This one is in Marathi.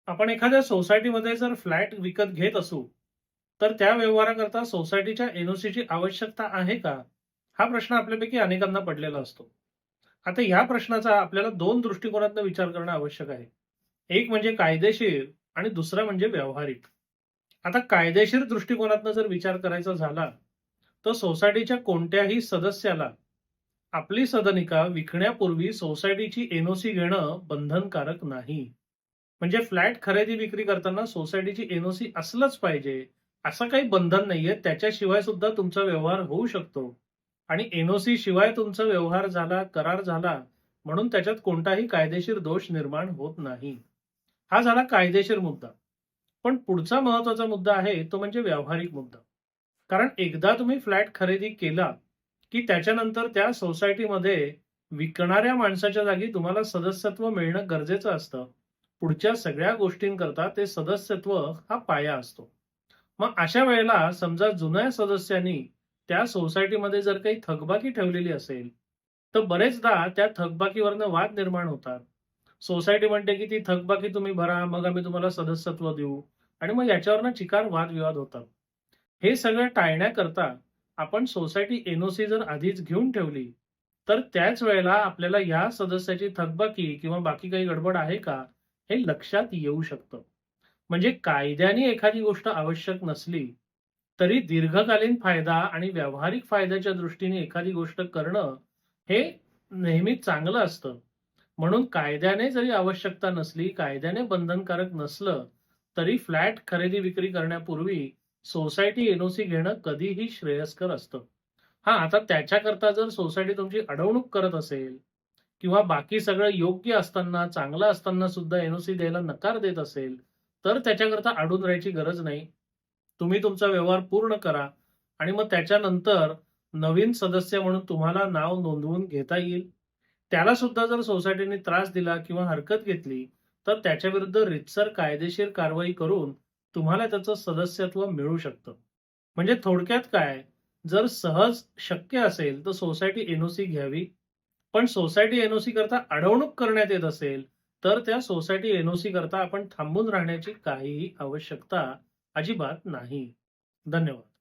आपण एखाद्या सोसायटीमध्ये जर फ्लॅट विकत घेत असू, तर त्या व्यवहाराकरता सोसायटीच्या एनओसीची आवश्यकता आहे का? हा प्रश्न आपल्यापैकी अनेकांना पडलेला असतो. आता या प्रश्नाचा आपल्याला 2 दृष्टिकोनातून विचार करणं आवश्यक आहे. एक म्हणजे कायदेशीर आणि दुसरा म्हणजे व्यावहारिक. आता कायदेशीर दृष्टिकोनातून जर विचार करायचा झाला, तर सोसायटीच्या कोणत्याही सदस्याला आपली सदनिका विकण्यापूर्वी सोसायटीची एनओसी घेणं बंधनकारक नाही. म्हणजे फ्लॅट खरेदी विक्री करताना सोसायटीची एनओसी असलंच पाहिजे, असं काही बंधन नाहीये. त्याच्याशिवाय सुद्धा तुमचा व्यवहार होऊ शकतो. आणि एनओसी शिवाय तुमचा व्यवहार झाला, करार झाला, म्हणून त्याच्यात कोणताही कायदेशीर दोष निर्माण होत नाही. हा झाला कायदेशीर मुद्दा. पण पुढचा महत्वाचा मुद्दा आहे तो म्हणजे व्यावहारिक मुद्दा. कारण एकदा तुम्ही फ्लॅट खरेदी केला, की त्याच्यानंतर त्या सोसायटीमध्ये विकणाऱ्या माणसाच्या जागी तुम्हाला सदस्यत्व मिळणं गरजेचं असतं. पुढच्या सगळ्या गोष्टींकरता ते सदस्यत्व हा पाया असतो. मग अशा वेळेला समजा जुन्या सदस्यांनी त्या सोसायटीमध्ये जर काही थकबाकी ठेवलेली असेल, तर बरेचदा त्या थकबाकीवरनं वाद निर्माण होतात. सोसायटी म्हणते की ती थकबाकी तुम्ही भरा, मग आम्ही तुम्हाला सदस्यत्व देऊ आणि मग याच्यावरनं चिकार वादविवाद होतात. हे सगळं टाळण्याकरता आपण सोसायटी एनओसी जर आधीच घेऊन ठेवली, तर त्याच वेळेला आपल्याला या सदस्याची थकबाकी किंवा बाकी काही गडबड आहे का, हे लक्षात येऊ शकतं. म्हणजे कायद्याने एखादी गोष्ट आवश्यक नसली, तरी दीर्घकालीन फायदा आणि व्यावहारिक फायद्याच्या दृष्टीने एखादी गोष्ट करणं हे नेहमीच चांगलं असतं. म्हणून कायद्याने जरी आवश्यकता नसली, कायद्याने बंधनकारक नसलं, तरी फ्लॅट खरेदी विक्री करण्यापूर्वी सोसायटी एनओसी घेणं कधीही श्रेयस्कर असतं. हां, आता त्याच्याकरता जर सोसायटी तुमची अडवणूक करत असेल किंवा बाकी सगळं योग्य असताना, चांगलं असताना सुद्धा एनओसी द्यायला नकार देत असेल, तर त्याच्याकरता अडून राहायची गरज नाही. तुम्ही तुमचा व्यवहार पूर्ण करा आणि मग त्याच्यानंतर नवीन सदस्य म्हणून तुम्हाला नाव नोंदवून घेता येईल. त्याला सुद्धा जर सोसायटीने त्रास दिला किंवा हरकत घेतली, तर त्याच्याविरुद्ध रीतसर कायदेशीर कारवाई करून तुम्हाला त्याचं सदस्यत्व मिळू शकतं. म्हणजे थोडक्यात काय, जर सहज शक्य असेल तर सोसायटी एनओसी घ्यावी. पण सोसायटी एनओसी करता अडवणूक करण्यात येत असेल, तर त्या सोसायटी एनओसी करता आपण थांबून राहण्याची काहीही आवश्यकता अजिबात नाही. धन्यवाद.